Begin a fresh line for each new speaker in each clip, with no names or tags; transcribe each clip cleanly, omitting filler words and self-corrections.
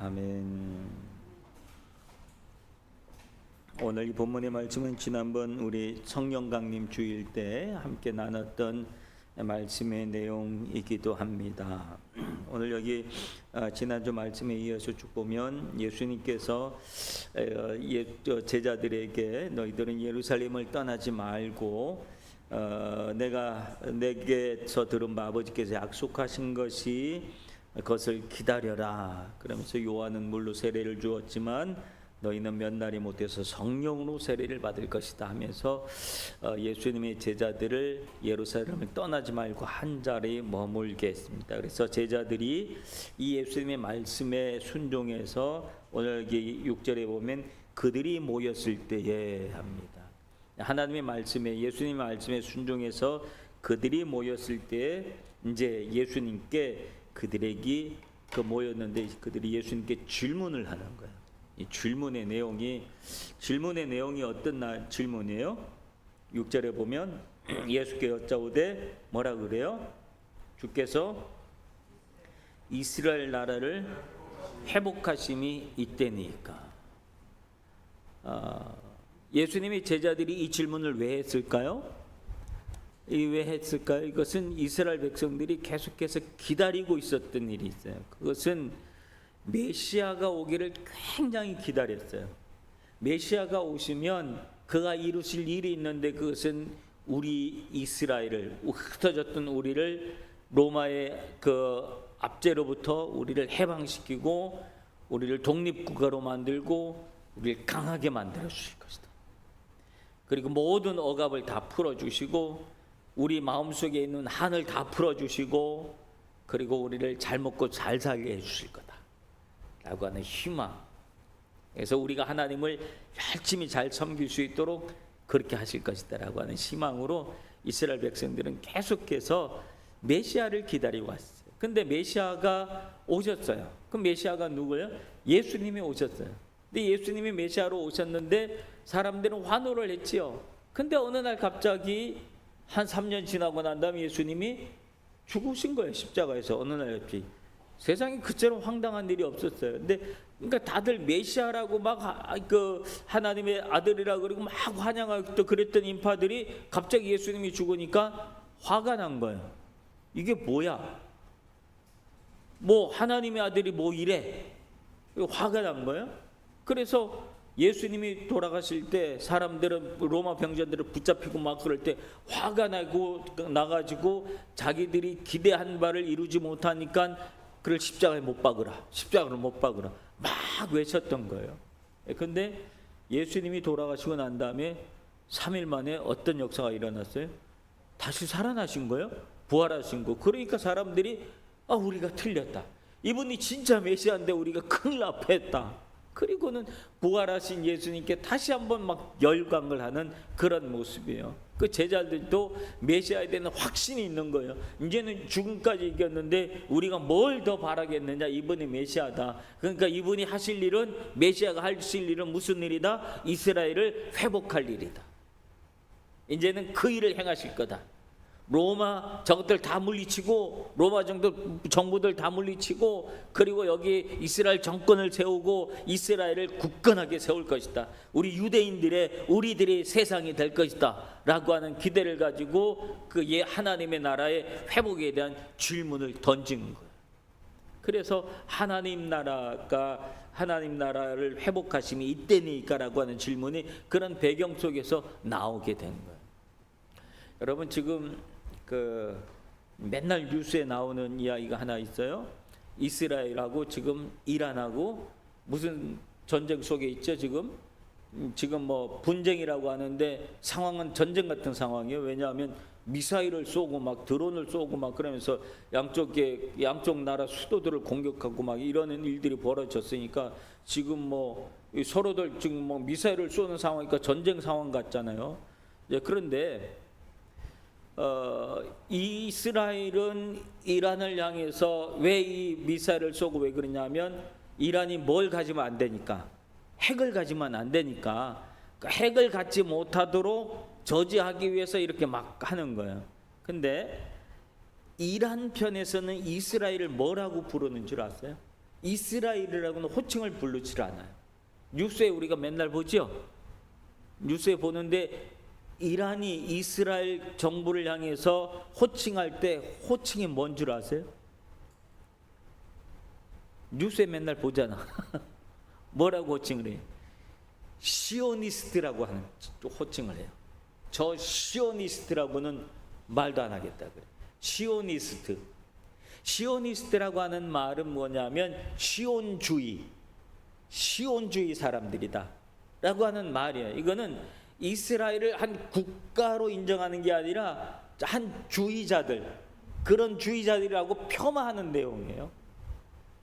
아멘. 오늘 이 본문의 말씀은 지난번 우리 성령강림 주일 때 함께 나눴던 말씀의 내용이기도 합니다. 오늘 여기 지난주 말씀에 이어서 쭉 보면 예수님께서 제자들에게 너희들은 예루살렘을 떠나지 말고 내가 내게서 들은 바 아버지께서 약속하신 것이 그것을 기다려라. 그러면서 요한은 물로 세례를 주었지만 너희는 몇 날이 못해서 성령으로 세례를 받을 것이다 하면서 예수님의 제자들을 예루살렘을 떠나지 말고 한 자리에 머물게 했습니다. 그래서 제자들이 이 예수님의 말씀에 순종해서 오늘 여기 6절에 보면 그들이 모였을 때에 합니다. 하나님의 말씀에 예수님의 말씀에 순종해서 그들이 모였을 때에 이제 예수님께 그들에게 모였는데 그들이 예수님께 질문을 하는 거예요. 이 질문의 내용이 어떤 질문이에요? 6절에 보면 예수께 여짜오되 뭐라 그래요? 주께서 이스라엘 나라를 회복하심이 이때니까. 예수님이 제자들이 이 질문을 왜 했을까요? 왜 했을까요? 이것은 이스라엘 백성들이 계속해서 기다리고 있었던 일이 있어요. 그것은 메시아가 오기를 굉장히 기다렸어요. 메시아가 오시면 그가 이루실 일이 있는데 그것은 우리 이스라엘을 흩어졌던 우리를 로마의 그 압제로부터 우리를 해방시키고 우리를 독립국가로 만들고 우리를 강하게 만들어 주실 것이다. 그리고 모든 억압을 다 풀어주시고 우리 마음속에 있는 한을 다 풀어주시고 그리고 우리를 잘 먹고 잘 살게 해주실 거다 라고 하는 희망. 그래서 우리가 하나님을 열심히 잘 섬길 수 있도록 그렇게 하실 것이다 라고 하는 희망으로 이스라엘 백성들은 계속해서 메시아를 기다리고 왔어요. 근데 메시아가 오셨어요. 그럼 메시아가 누구예요? 예수님이 오셨어요. 근데 예수님이 메시아로 오셨는데 사람들은 환호를 했지요. 근데 어느 날 갑자기 한 3년 지나고 난 다음에 예수님이 죽으신 거예요. 십자가에서 어느 날 갑자기. 세상에 그처럼 황당한 일이 없었어요. 근데 그러니까 다들 메시아라고 막 그 하나님의 아들이라 그러고 막 환영하고 또 그랬던 인파들이 갑자기 예수님이 죽으니까 화가 난 거예요. 이게 뭐야? 뭐 하나님의 아들이 뭐 이래? 화가 난 거예요. 그래서 예수님이 돌아가실 때 사람들은 로마 병전들을 붙잡히고 막 그럴 때 화가 나가지고 자기들이 기대한 바를 이루지 못하니까 그를 십자가에 못 박으라, 십자가를 못 박으라 막 외쳤던 거예요. 근데 예수님이 돌아가시고 난 다음에 3일 만에 어떤 역사가 일어났어요? 다시 살아나신 거예요. 부활하신 거. 그러니까 사람들이 우리가 틀렸다. 이분이 진짜 메시아인데 우리가 큰일 날 뻔했다. 그리고는 부활하신 예수님께 다시 한번 막 열광을 하는 그런 모습이에요. 그 제자들도 메시아에 대한 확신이 있는 거예요. 이제는 죽음까지 이겼는데 우리가 뭘 더 바라겠느냐? 이분이 메시아다. 그러니까 이분이 하실 일은 메시아가 하실 일은 무슨 일이다? 이스라엘을 회복할 일이다. 이제는 그 일을 행하실 거다. 로마 저것들 다 물리치고 로마 정부들 다 물리치고 그리고 여기 이스라엘 정권을 세우고 이스라엘을 굳건하게 세울 것이다. 우리들의 세상이 될 것이다 라고 하는 기대를 가지고 그 하나님의 나라의 회복에 대한 질문을 던진 거예요. 그래서 하나님 나라를 회복하심이 이때니까라고 하는 질문이 그런 배경 속에서 나오게 된 거예요. 여러분 지금 맨날 뉴스에 나오는 이야기가 하나 있어요. 이스라엘하고 지금 이란하고 무슨 전쟁 속에 있죠. 지금 뭐 분쟁이라고 하는데 상황은 전쟁 같은 상황이에요. 왜냐하면 미사일을 쏘고 막 드론을 쏘고 막 그러면서 양쪽 나라 수도들을 공격하고 막 이러는 일들이 벌어졌으니까 지금 뭐 서로들 지금 뭐 미사일을 쏘는 상황이니까 전쟁 상황 같잖아요. 그런데 이스라엘은 이란을 향해서 왜 이 미사일을 쏘고 왜 그러냐면 이란이 뭘 가지면 안 되니까 핵을 가지면 안 되니까 핵을 갖지 못하도록 저지하기 위해서 이렇게 막 하는 거예요. 근데 이란 편에서는 이스라엘을 뭐라고 부르는 줄 아세요? 이스라엘이라고는 호칭을 부르질 않아요. 뉴스에 우리가 맨날 보죠. 뉴스에 보는데 이란이 이스라엘 정부를 향해서 호칭할 때 호칭이 뭔 줄 아세요? 뉴스에 맨날 보잖아. 뭐라고 호칭을 해요? 시오니스트라고 하는 호칭을 해요. 저 시오니스트라고는 말도 안 하겠다 그래. 시오니스트. 시오니스트라고 하는 말은 뭐냐면 시온주의 사람들이다 라고 하는 말이에요. 이거는 이스라엘을 한 국가로 인정하는 게 아니라 한 주의자들, 그런 주의자들이라고 폄하하는 내용이에요.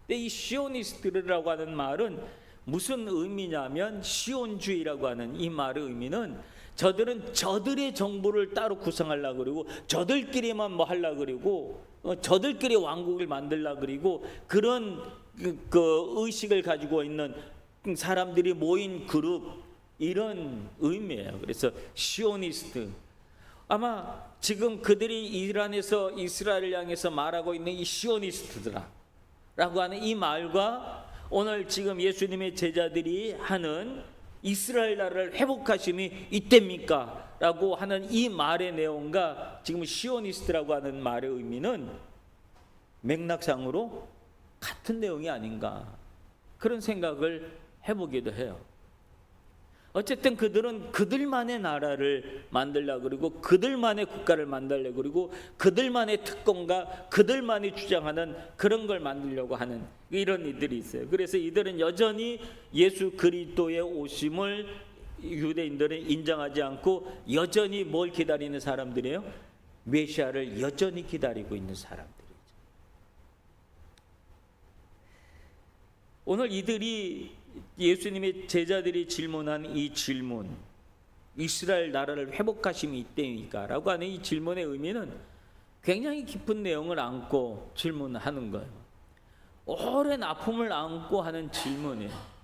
근데 이 시오니스트라고 하는 말은 무슨 의미냐면, 시온주의라고 하는 이 말의 의미는 저들은 저들의 정부를 따로 구성하려고 그러고 저들끼리만 뭐 하려고 그러고 저들끼리 왕국을 만들려고 그러고 그런 그 의식을 가지고 있는 사람들이 모인 그룹, 이런 의미예요. 그래서 시오니스트. 아마 지금 그들이 이란에서 이스라엘을 향해서 말하고 있는 이 시오니스트들아 라고 하는 이 말과 오늘 지금 예수님의 제자들이 하는 이스라엘 나라를 회복하심이 이때입니까? 라고 하는 이 말의 내용과 지금 시오니스트라고 하는 말의 의미는 맥락상으로 같은 내용이 아닌가, 그런 생각을 해보기도 해요. 어쨌든 그들은 그들만의 나라를 만들려고 그러고 그들만의 국가를 만들려고 그러고 그들만의 특권과 그들만이 주장하는 그런 걸 만들려고 하는 이런 이들이 있어요. 그래서 이들은 여전히 예수 그리스도의 오심을 유대인들은 인정하지 않고 여전히 뭘 기다리는 사람들이에요? 메시아를 여전히 기다리고 있는 사람들이죠. 오늘 이들이 예수님의 제자들이 질문한 이 질문, 이스라엘 나라를 회복하심이 이때입니까? 라고 하는 이 질문의 의미는 굉장히 깊은 내용을 안고 질문하는 거예요. 오랜 아픔을 안고 하는 질문이에요.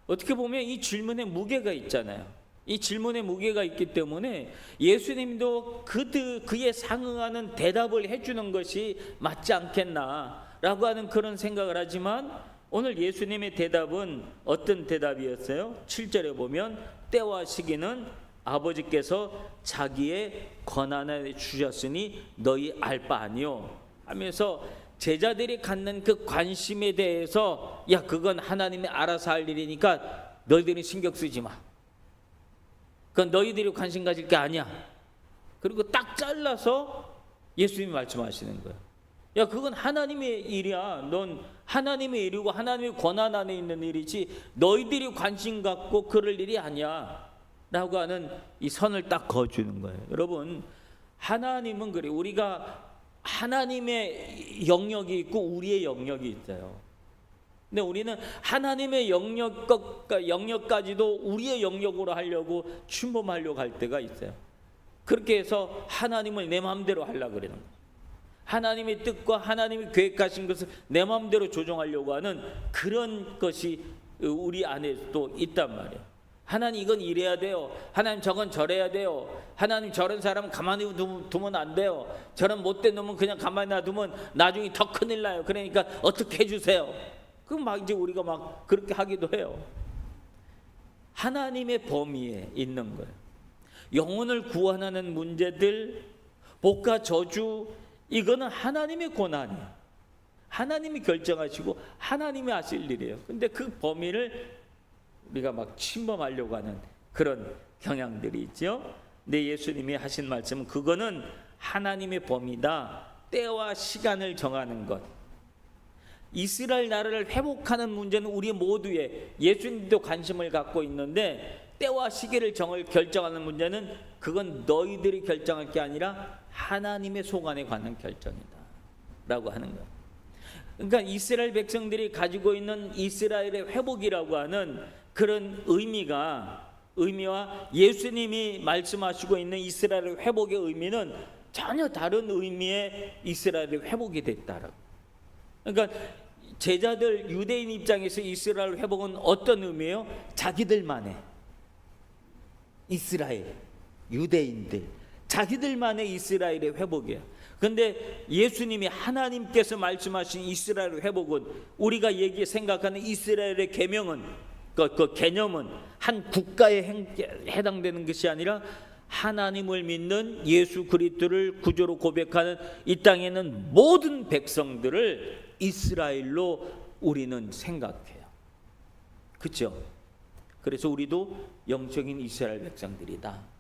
어떻게 보면 이 질문에 무게가 있잖아요. 이 질문에 무게가 있기 때문에 예수님도 그에 상응하는 대답을 해주는 것이 맞지 않겠나라고 하는 그런 생각을 하지만, 오늘 예수님의 대답은 어떤 대답이었어요? 7절에 보면 때와 시기는 아버지께서 자기의 권한에 주셨으니 너희 알 바 아니요 하면서 제자들이 갖는 그 관심에 대해서, 야, 그건 하나님이 알아서 할 일이니까 너희들이 신경 쓰지 마, 그건 너희들이 관심 가질 게 아니야. 그리고 딱 잘라서 예수님이 말씀하시는 거예요. 야, 그건 하나님의 일이야. 넌 하나님의 일이고 하나님의 권한 안에 있는 일이지 너희들이 관심 갖고 그럴 일이 아니야 라고 하는 이 선을 딱 그어주는 거예요. 여러분, 하나님은 그래, 우리가 하나님의 영역이 있고 우리의 영역이 있어요. 근데 우리는 하나님의 영역까지도 우리의 영역으로 하려고 침범하려고 할 때가 있어요. 그렇게 해서 하나님을 내 마음대로 하려고 그러는 거예요. 하나님의 뜻과 하나님이 계획하신 것을 내 마음대로 조정하려고 하는 그런 것이 우리 안에 또 있단 말이에요. 하나님 이건 이래야 돼요. 하나님 저건 저래야 돼요. 하나님 저런 사람은 가만히 두면 안 돼요. 저런 못된 놈은 그냥 가만히 놔두면 나중에 더 큰일 나요. 그러니까 어떻게 해주세요. 그럼 막 이제 우리가 막 그렇게 하기도 해요. 하나님의 범위에 있는 거예요. 영혼을 구원하는 문제들, 복과 저주, 이거는 하나님의 권한이에요. 하나님이 결정하시고 하나님이 하실 일이에요. 근데 그 범위를 우리가 막 침범하려고 하는 그런 경향들이 있죠. 근데 예수님이 하신 말씀은 그거는 하나님의 범위다. 때와 시간을 정하는 것. 이스라엘 나라를 회복하는 문제는 우리 모두의, 예수님도 관심을 갖고 있는데 때와 시기를 결정하는 문제는 그건 너희들이 결정할 게 아니라 하나님의 소관에 관한 결정이다 라고 하는 거예요. 그러니까 이스라엘 백성들이 가지고 있는 이스라엘의 회복이라고 하는 그런 의미와 예수님이 말씀하시고 있는 이스라엘의 회복의 의미는 전혀 다른 의미의 이스라엘의 회복이 됐다라고. 그러니까 제자들, 유대인 입장에서 이스라엘 회복은 어떤 의미예요? 자기들만의 이스라엘, 유대인들, 자기들만의 이스라엘의 회복이에요. 근데 예수님이 하나님께서 말씀하신 이스라엘 회복은 우리가 생각하는 이스라엘의 계명은 그 개념은 한 국가에 해당되는 것이 아니라 하나님을 믿는 예수 그리스도를 구주로 고백하는 이 땅에 있는 모든 백성들을 이스라엘로 우리는 생각해요. 그렇죠? 그래서 우리도 영적인 이스라엘 백성들이다.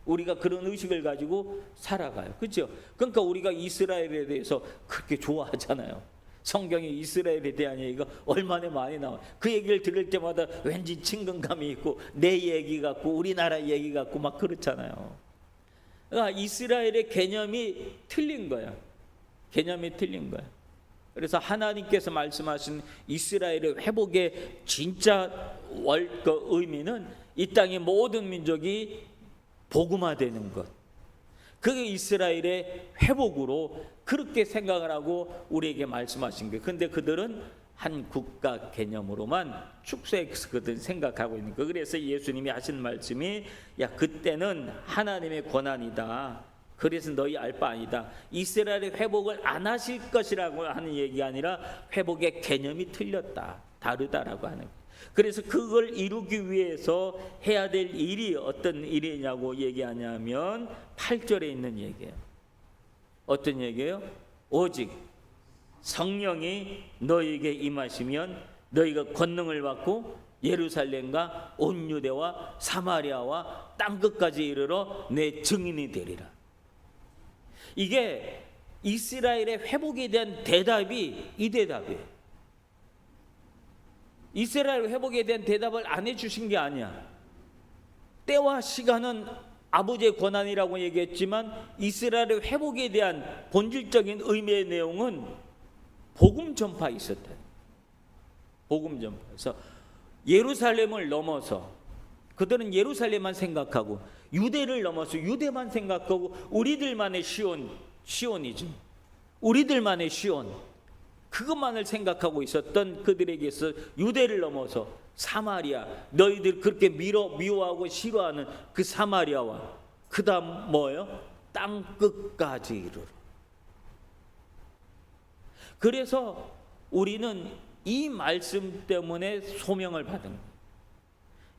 우리가 그런 의식을 가지고 살아가요. 그렇죠? 그러니까 우리가 이스라엘에 대해서 그렇게 좋아하잖아요. 성경에 이스라엘에 대한 얘기가 얼마나 많이 나와요. 그 얘기를 들을 때마다 왠지 친근감이 있고 내 얘기 같고 우리나라 얘기 같고 막 그렇잖아요. 그러니까 이스라엘의 개념이 틀린 거야. 개념이 틀린 거야. 그래서 하나님께서 말씀하신 이스라엘의 회복의 진짜 의미는 이 땅의 모든 민족이 복음화되는 것, 그게 이스라엘의 회복으로 그렇게 생각을 하고 우리에게 말씀하신 거예요. 그런데 그들은 한 국가 개념으로만 축소했거든 생각하고 있는 거. 그래서 예수님이 하신 말씀이 야 그때는 하나님의 권한이다. 그래서 너희 알 바 아니다. 이스라엘의 회복을 안 하실 것이라고 하는 얘기가 아니라 회복의 개념이 틀렸다. 다르다라고 하는 거예요. 그래서 그걸 이루기 위해서 해야 될 일이 어떤 일이냐고 얘기하냐면 8절에 있는 얘기예요. 어떤 얘기예요? 오직 성령이 너희에게 임하시면 너희가 권능을 받고 예루살렘과 온 유대와 사마리아와 땅끝까지 이르러 내 증인이 되리라. 이게 이스라엘의 회복에 대한 대답이 이 대답이에요. 이스라엘 회복에 대한 대답을 안 해주신 게 아니야. 때와 시간은 아버지의 권한이라고 얘기했지만 이스라엘의 회복에 대한 본질적인 의미의 내용은 복음 전파에 있었다. 복음 전파. 그래서 예루살렘을 넘어서 그들은 예루살렘만 생각하고 유대를 넘어서 유대만 생각하고 우리들만의 시온이즘, 우리들만의 시온, 그것만을 생각하고 있었던 그들에게서 유대를 넘어서 사마리아, 너희들 그렇게 미워하고 싫어하는 그 사마리아와 그 다음 뭐예요? 땅끝까지 이르러. 그래서 우리는 이 말씀 때문에 소명을 받은 거예요.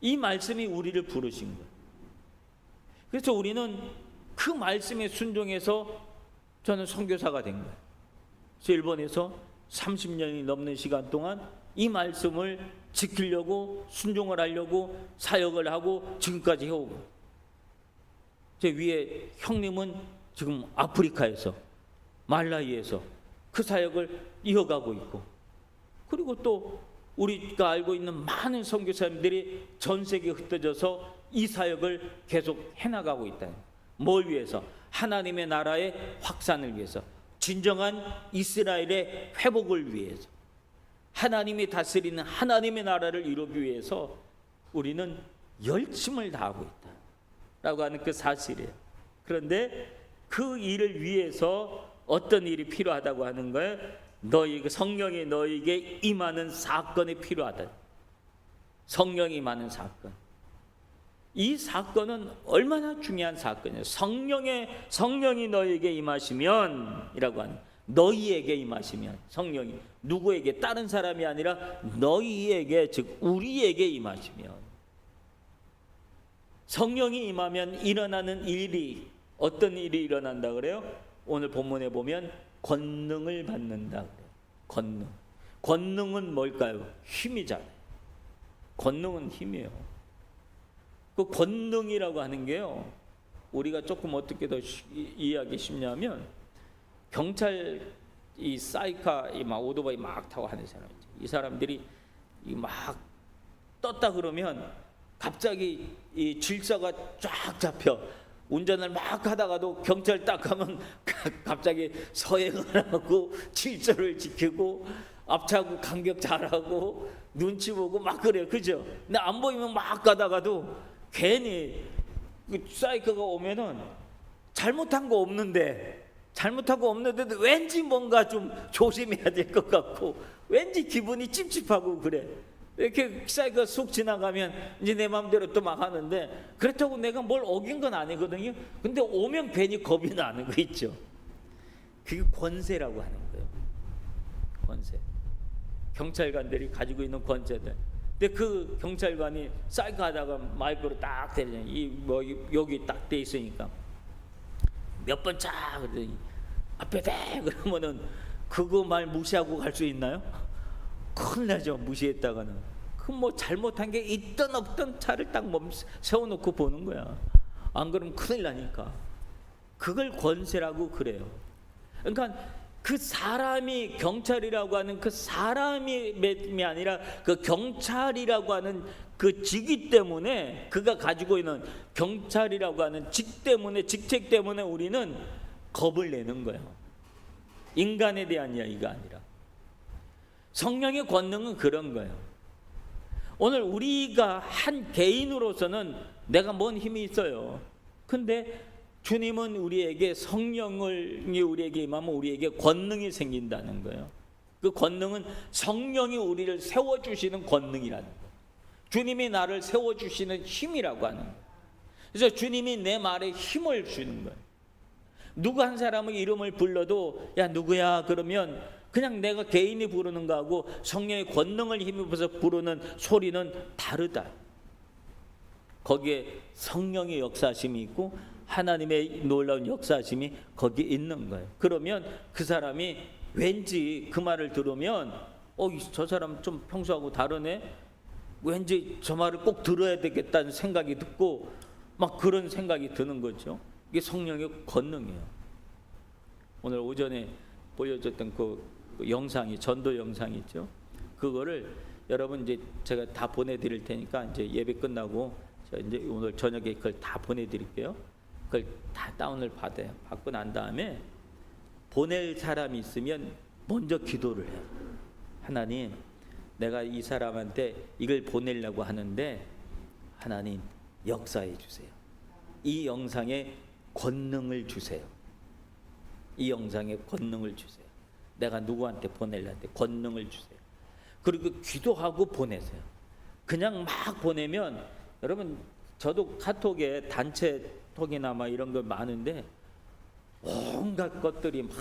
이 말씀이 우리를 부르신 거예요. 그래서 우리는 그 말씀에 순종해서 저는 선교사가 된 거예요. 그래서 일본에서 30년이 넘는 시간 동안 이 말씀을 지키려고 순종을 하려고 사역을 하고 지금까지 해오고, 제 위에 형님은 지금 아프리카에서 말라위에서 그 사역을 이어가고 있고, 그리고 또 우리가 알고 있는 많은 선교사님들이 전 세계에 흩어져서 이 사역을 계속 해나가고 있다. 뭘 위해서? 하나님의 나라의 확산을 위해서, 진정한 이스라엘의 회복을 위해서, 하나님이 다스리는 하나님의 나라를 이루기 위해서 우리는 열심을 다하고 있다라고 하는 그 사실이에요. 그런데 그 일을 위해서 어떤 일이 필요하다고 하는 거예요? 성령이 너에게 임하는 사건이 필요하다. 성령이 임하는 사건. 이 사건은 얼마나 중요한 사건이에요. 성령이 너희에게 임하시면 이라고 하는, 너희에게 임하시면, 성령이 누구에게, 다른 사람이 아니라 너희에게, 즉 우리에게 임하시면, 성령이 임하면 일어나는 일이 어떤 일이 일어난다 그래요? 오늘 본문에 보면 권능을 받는다 그래요. 권능은 뭘까요? 힘이잖아요. 권능은 힘이에요. 그 권능이라고 하는 게요, 우리가 조금 어떻게 더 이해하기 쉽냐면, 경찰 이 사이카 막 오토바이 막 타고 하는 사람이죠. 이 사람들이 막 떴다 그러면 갑자기 이 질서가 쫙 잡혀. 운전을 막 하다가도 경찰 딱 하면 갑자기 서행을 하고 질서를 지키고 앞차고 간격 잘하고 눈치 보고 막 그래요. 그죠? 근데 안 보이면 막 가다가도 괜히 그 사이코가 오면은 잘못하고 없는데도 왠지 뭔가 좀 조심해야 될 것 같고 왠지 기분이 찝찝하고 그래. 이렇게 사이가 쑥 지나가면 이제 내 마음대로 또 막 하는데, 그렇다고 내가 뭘 어긴 건 아니거든요. 근데 오면 괜히 겁이 나는 거 있죠. 그게 권세라고 하는 거예요. 권세. 경찰관들이 가지고 있는 권세들. 근데 그 경찰관이 사이가 하다가 마이크로 딱 대잖아요. 뭐 여기 딱 돼 있으니까 몇 번 차 그러더니 앞에 대 그러면은 그거 말 무시하고 갈 수 있나요? 큰일 나죠. 무시했다가는. 그 뭐 잘못한 게 있든 없든 차를 딱 세워놓고 보는 거야. 안 그러면 큰일 나니까. 그걸 권세라고 그래요. 그러니까 그 사람이 경찰이라고 하는 그 사람이 아니라 그 경찰이라고 하는 그 직위 때문에, 그가 가지고 있는 경찰이라고 하는 직책 때문에 우리는 겁을 내는 거예요. 인간에 대한 이야기가 아니라. 성령의 권능은 그런 거예요. 오늘 우리가 한 개인으로서는 내가 뭔 힘이 있어요. 근데 주님은 우리에게 성령이 우리에게 임하면 우리에게 권능이 생긴다는 거예요. 그 권능은 성령이 우리를 세워주시는 권능이라는 거예요. 주님이 나를 세워주시는 힘이라고 하는 거예요. 그래서 주님이 내 말에 힘을 주는 거예요. 누구 한 사람의 이름을 불러도 야 누구야 그러면 그냥 내가 개인이 부르는 거하고 성령의 권능을 힘입어서 부르는 소리는 다르다. 거기에 성령의 역사심이 있고 하나님의 놀라운 역사심이 거기에 있는 거예요. 그러면 그 사람이 왠지 그 말을 들으면 저 사람 좀 평소하고 다르네, 왠지 저 말을 꼭 들어야 되겠다는 생각이 듣고 막 그런 생각이 드는 거죠. 이게 성령의 권능이에요. 오늘 오전에 보여줬던 그 영상이, 전도 영상이 있죠. 그거를 여러분 이제 제가 다 보내드릴 테니까 이제 예배 끝나고 이제 오늘 저녁에 그걸 다 보내드릴게요. 그걸 다 다운을 받아요. 받고 난 다음에 보낼 사람이 있으면 먼저 기도를 해요. 하나님, 내가 이 사람한테 이걸 보내려고 하는데 하나님 역사해 주세요. 이 영상에 권능을 주세요. 이 영상에 권능을 주세요. 내가 누구한테 보내려는데 권능을 주세요. 그리고 기도하고 보내세요. 그냥 막 보내면, 여러분 저도 카톡에 단체 톡이나 막 이런 거 많은데 온갖 것들이 막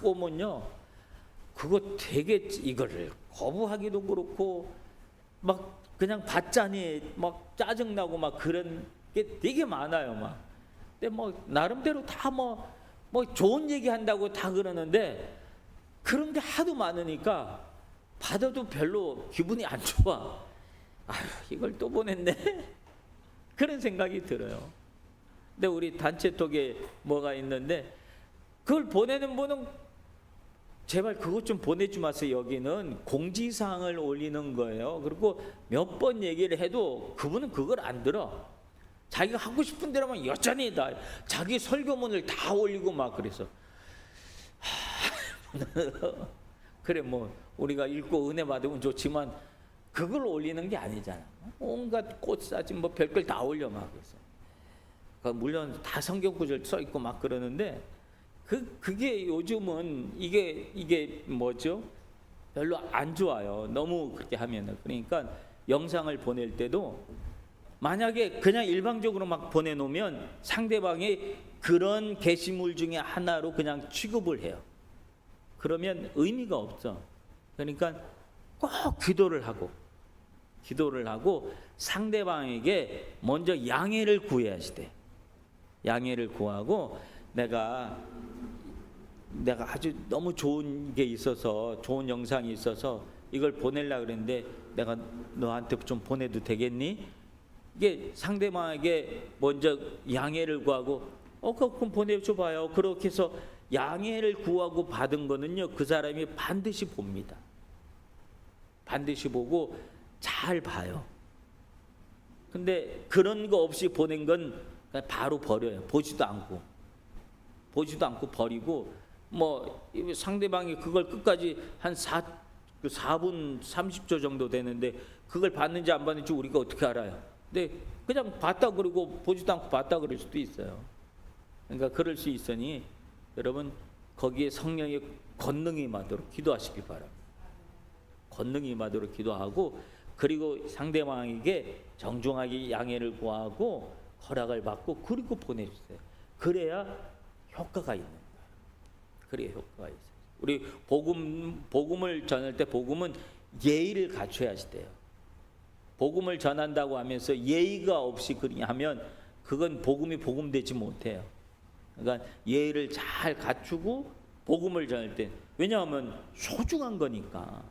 오면요, 그거 되게 이거를 거부하기도 그렇고 막 그냥 받자니 막 짜증나고 막 그런 게 되게 많아요. 막 근데 뭐 나름대로 다 뭐 좋은 얘기 한다고 다 그러는데 그런 게 하도 많으니까 받아도 별로 기분이 안 좋아. 아휴, 이걸 또 보냈네 그런 생각이 들어요. 근데 우리 단체톡에 뭐가 있는데 그걸 보내는 분은 제발 그것 좀 보내지 마세요. 여기는 공지사항을 올리는 거예요. 그리고 몇 번 얘기를 해도 그분은 그걸 안 들어. 자기가 하고 싶은 대로만 여전히 다 자기 설교문을 다 올리고 막 그래서 그래 뭐 우리가 읽고 은혜 받으면 좋지만 그걸 올리는 게 아니잖아. 온갖 꽃사진 뭐 별걸 다 올려 막 그래서 물론 다 성경 구절 써 있고 막 그러는데 그게 요즘은 이게 뭐죠? 별로 안 좋아요. 너무 그렇게 하면은. 그러니까 영상을 보낼 때도 만약에 그냥 일방적으로 막 보내놓으면 상대방이 그런 게시물 중에 하나로 그냥 취급을 해요. 그러면 의미가 없어. 그러니까 꼭 기도를 하고 상대방에게 먼저 양해를 구해야지. 양해를 구하고 내가 아주 너무 좋은 게 있어서, 좋은 영상이 있어서 이걸 보내려고 그랬는데 내가 너한테 좀 보내도 되겠니? 이게 상대방에게 먼저 양해를 구하고 그럼 보내줘 봐요. 그렇게 해서 양해를 구하고 받은 거는요, 그 사람이 반드시 봅니다. 반드시 보고 잘 봐요. 근데 그런 거 없이 보낸 건 그냥 바로 버려요. 보지도 않고 버리고, 뭐 상대방이 그걸 끝까지 한 4분 30초 정도 되는데 그걸 봤는지 안 봤는지 우리가 어떻게 알아요? 근데 그냥 봤다 그러고 보지도 않고 봤다 그럴 수도 있어요. 그러니까 그럴 수 있으니 여러분 거기에 성령의 권능이 임하도록 기도하시기 바랍니다. 권능이 임하도록 기도하고 그리고 상대방에게 정중하게 양해를 구하고 허락을 받고 그리고 보내주세요. 그래야 효과가 있는 거예요. 그래야 효과가 있어요. 우리 복음을 전할 때 복음은 예의를 갖춰야지 돼요. 복음을 전한다고 하면서 예의가 없이 그냥 그건 복음이 복음되지 못해요. 그러니까 예의를 잘 갖추고 복음을 전할 때, 왜냐하면 소중한 거니까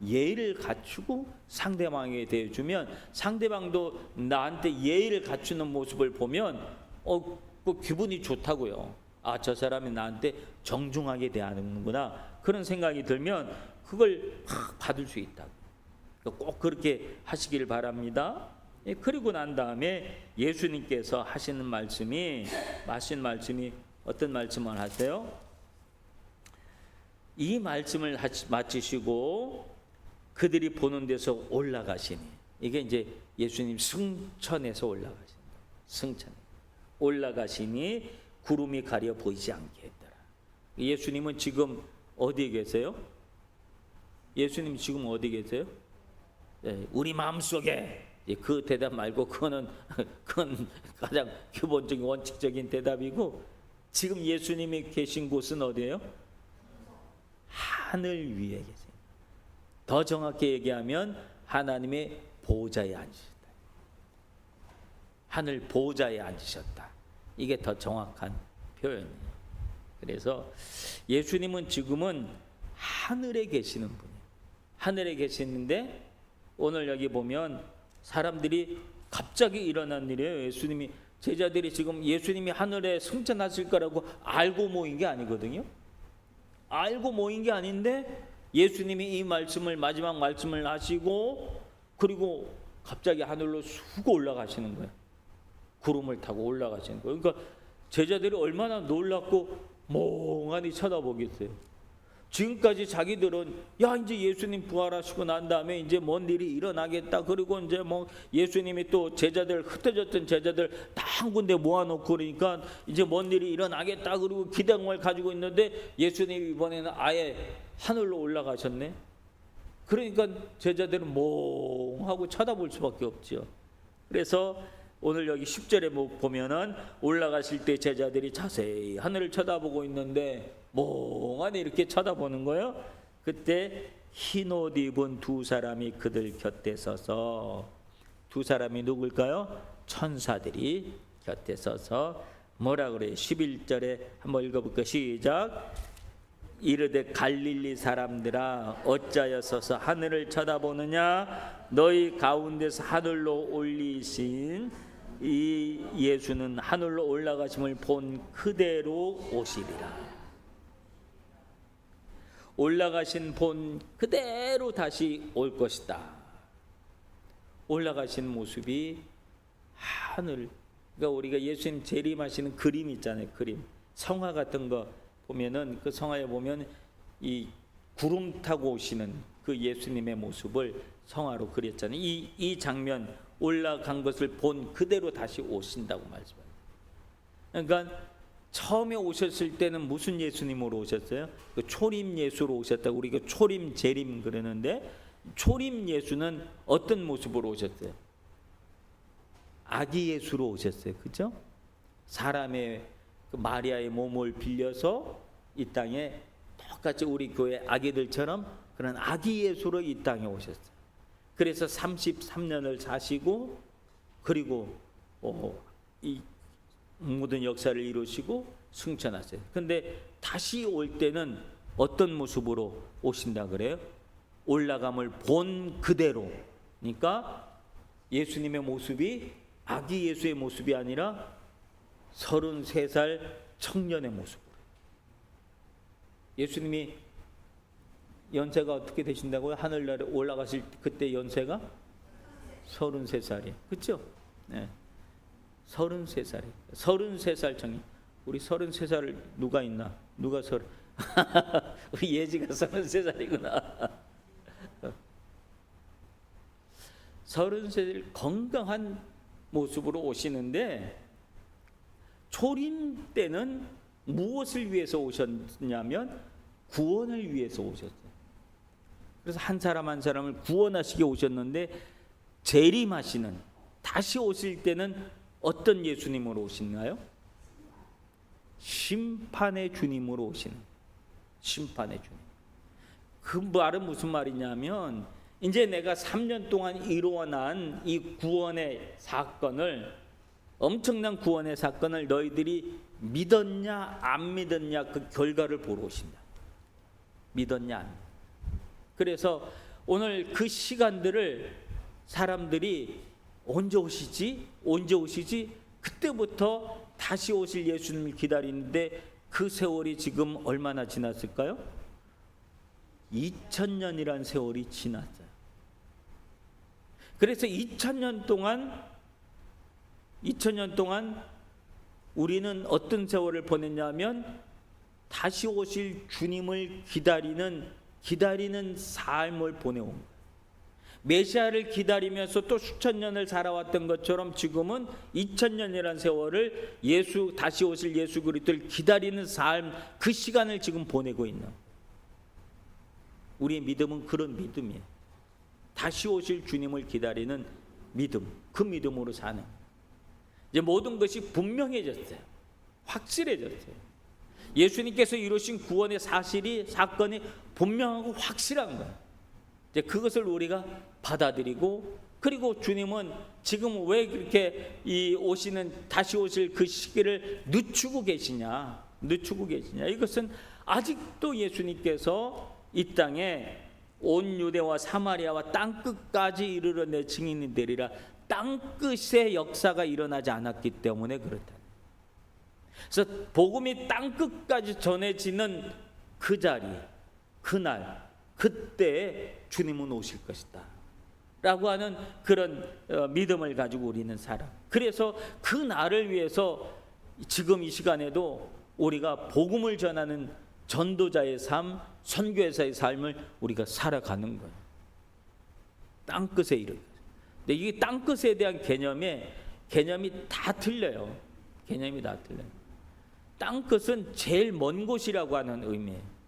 예의를 갖추고 상대방에게 대해주면 상대방도 나한테 예의를 갖추는 모습을 보면 그 기분이 좋다고요. 아, 저 사람이 나한테 정중하게 대하는구나, 그런 생각이 들면 그걸 받을 수 있다고. 꼭 그렇게 하시길 바랍니다. 그리고 난 다음에 예수님께서 하신 말씀이 어떤 말씀을 하세요? 이 말씀을 마치시고 그들이 보는 데서 올라가시니, 이게 이제 예수님 승천에서 올라가시니 구름이 가려 보이지 않게 했더라. 예수님은 지금 어디에 계세요? 예수님 지금 어디 계세요? 우리 마음속에. 그 대답 말고 그건 가장 기본적인 원칙적인 대답이고, 지금 예수님이 계신 곳은 어디예요? 하늘 위에 계세요. 더 정확히 얘기하면 하나님의 보좌에 앉으셨다. 하늘 보좌에 앉으셨다. 이게 더 정확한 표현이에요. 그래서 예수님은 지금은 하늘에 계시는 분이에요. 하늘에 계시는데 오늘 여기 보면 사람들이 갑자기 일어난 일이에요. 제자들이 지금 예수님이 하늘에 승천하실 거라고 알고 모인 게 아니거든요. 알고 모인 게 아닌데 예수님이 이 마지막 말씀을 하시고 그리고 갑자기 하늘로 쑥 올라가시는 거예요. 구름을 타고 올라가시는 거예요. 그러니까 제자들이 얼마나 놀랍고 멍하니 쳐다보겠어요. 지금까지 자기들은 이제 예수님 부활하시고 난 다음에 이제 뭔 일이 일어나겠다. 그리고 이제 예수님이 또 흩어졌던 제자들 다 한 군데 모아놓고 그러니까 이제 뭔 일이 일어나겠다. 그리고 기대감을 가지고 있는데 예수님이 이번에는 아예 하늘로 올라가셨네. 그러니까 제자들은 멍하고 쳐다볼 수밖에 없죠. 그래서 오늘 여기 10절에 보면은 올라가실 때 제자들이 자세히 하늘을 쳐다보고 있는데 멍하니 이렇게 쳐다보는 거예요. 그때 흰옷 입은 두 사람이 그들 곁에 서서, 두 사람이 누굴까요? 천사들이 곁에 서서 뭐라 그래요? 11절에 한번 읽어볼까요? 시작. 이르되 갈릴리 사람들아 어찌하여 서서 하늘을 쳐다보느냐? 너희 가운데서 하늘로 올리신 이 예수는 하늘로 올라가심을 본 그대로 오시리라. 올라가신 본 그대로 다시 올 것이다. 올라가신 모습이 하늘, 그러니까 우리가 예수님 재림하시는 그림 있잖아요. 그림, 성화 같은 거 보면은 그 성화에 보면 이 구름 타고 오시는 그 예수님의 모습을 성화로 그렸잖아요. 이 장면, 올라간 것을 본 그대로 다시 오신다고 말씀합니다. 그러니까 처음에 오셨을 때는 무슨 예수님으로 오셨어요? 그 초림 예수로 오셨다고 우리가 초림 재림 그러는데, 초림 예수는 어떤 모습으로 오셨어요? 아기 예수로 오셨어요. 그죠? 사람의 그 마리아의 몸을 빌려서 이 땅에 똑같이 우리 교회 아기들처럼 그런 아기 예수로 이 땅에 오셨어요. 그래서 33년을 사시고 그리고 이 모든 역사를 이루시고 승천하세요. 근데 다시 올 때는 어떤 모습으로 오신다 그래요? 올라감을 본 그대로. 그러니까 예수님의 모습이 아기 예수의 모습이 아니라 33살 청년의 모습으로. 예수님이 연세가 어떻게 되신다고요? 하늘나라에 올라가실 그때 연세가 33살이에요. 그렇죠? 네. 33살이에요. 33살 청년. 우리 33살 누가 있나? 누가 우리 예지가 33살이구나. 33살 건강한 모습으로 오시는데, 초림 때는 무엇을 위해서 오셨냐면 구원을 위해서 오셨어요. 그래서 한 사람 한 사람을 구원하시게 오셨는데 재림하시는, 다시 오실 때는 어떤 예수님으로 오시나요? 심판의 주님으로 오시는, 심판의 주님. 그 말은 무슨 말이냐면, 이제 내가 3년 동안 이루어난 이 구원의 사건을, 엄청난 구원의 사건을 너희들이 믿었냐 안 믿었냐, 그 결과를 보러 오신다. 믿었냐 안 믿었냐. 그래서 오늘 그 시간들을 사람들이 언제 오시지? 언제 오시지? 그때부터 다시 오실 예수님을 기다리는데, 그 세월이 지금 얼마나 지났을까요? 2000년이란 세월이 지났어요. 그래서 2000년 동안 우리는 어떤 세월을 보냈냐면, 다시 오실 주님을 기다리는 삶을 보내온 거예요. 메시아를 기다리면서 또 수천 년을 살아왔던 것처럼 지금은 2000년이라는 세월을 다시 오실 예수 그리스도를 기다리는 삶, 그 시간을 지금 보내고 있는, 우리의 믿음은 그런 믿음이에요. 다시 오실 주님을 기다리는 믿음, 그 믿음으로 사는, 이제 모든 것이 분명해졌어요. 확실해졌어요. 예수님께서 이루신 구원의 사건이 분명하고 확실한 거예요. 이제 그것을 우리가 받아들이고, 그리고 주님은 지금 왜 그렇게 다시 오실 그 시기를 늦추고 계시냐? 이것은 아직도 예수님께서 이 땅에 온 유대와 사마리아와 땅 끝까지 이르러 내 증인이 되리라, 땅 끝의 역사가 일어나지 않았기 때문에 그렇다. 그래서 복음이 땅 끝까지 전해지는 그 자리, 그날, 그때 주님은 오실 것이다 라고 하는 그런 믿음을 가지고 우리는 살아. 그래서 그 날을 위해서 지금 이 시간에도 우리가 복음을 전하는 전도자의 삶, 선교사의 삶을 우리가 살아가는 거예요. 땅끝에 이르러. 근데 이게 땅끝에 대한 개념이 다 틀려요. 개념이 다 틀려요. 땅끝은 제일 먼 곳이라고 하는 의미예요.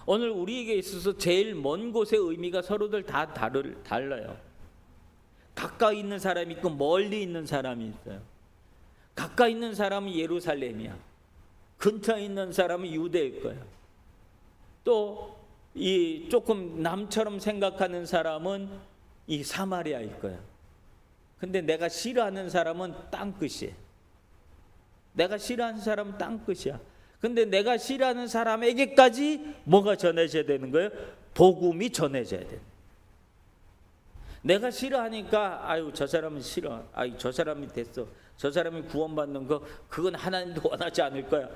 오늘 우리에게 있어서 제일 먼 곳의 의미가 서로들 다 달라요. 가까이 있는 사람이 있고 멀리 있는 사람이 있어요. 가까이 있는 사람은 예루살렘이야. 근처에 있는 사람은 유대일 거야. 또 이 조금 남처럼 생각하는 사람은 이 사마리아일 거야. 근데 내가 싫어하는 사람은 땅끝이에요. 내가 싫어하는 사람은 땅끝이야. 근데 내가 싫어하는 사람에게까지 뭐가 전해져야 되는 거예요? 복음이 전해져야 돼. 내가 싫어하니까 아유 저 사람은 싫어. 아유 저 사람이 됐어. 저 사람이 구원받는 거 그건 하나님도 원하지 않을 거야.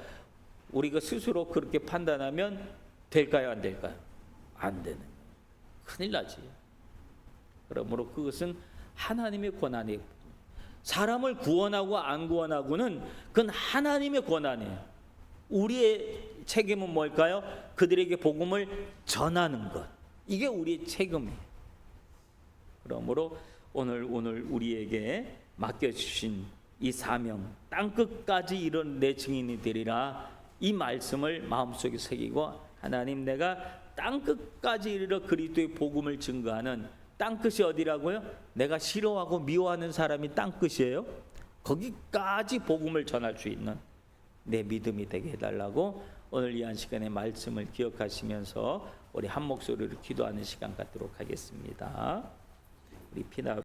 우리가 스스로 그렇게 판단하면 될까요? 안 될까요? 안 되는. 큰일 나지. 그러므로 그것은 하나님의 권한이에요. 사람을 구원하고 안 구원하고는 그건 하나님의 권한이에요. 우리의 책임은 뭘까요? 그들에게 복음을 전하는 것. 이게 우리의 책임이에요. 그러므로 오늘 우리에게 맡겨주신 이 사명, 땅끝까지 이런 내 증인이 되리라, 이 말씀을 마음속에 새기고, 하나님 내가 땅끝까지 이르러 그리스도의 복음을 증거하는, 땅끝이 어디라고요? 내가 싫어하고 미워하는 사람이 땅끝이에요. 거기까지 복음을 전할 수 있는 내 믿음이 되게 해달라고 오늘 이 한 시간의 말씀을 기억하시면서 우리 한 목소리로 기도하는 시간 갖도록 하겠습니다. 우리 피나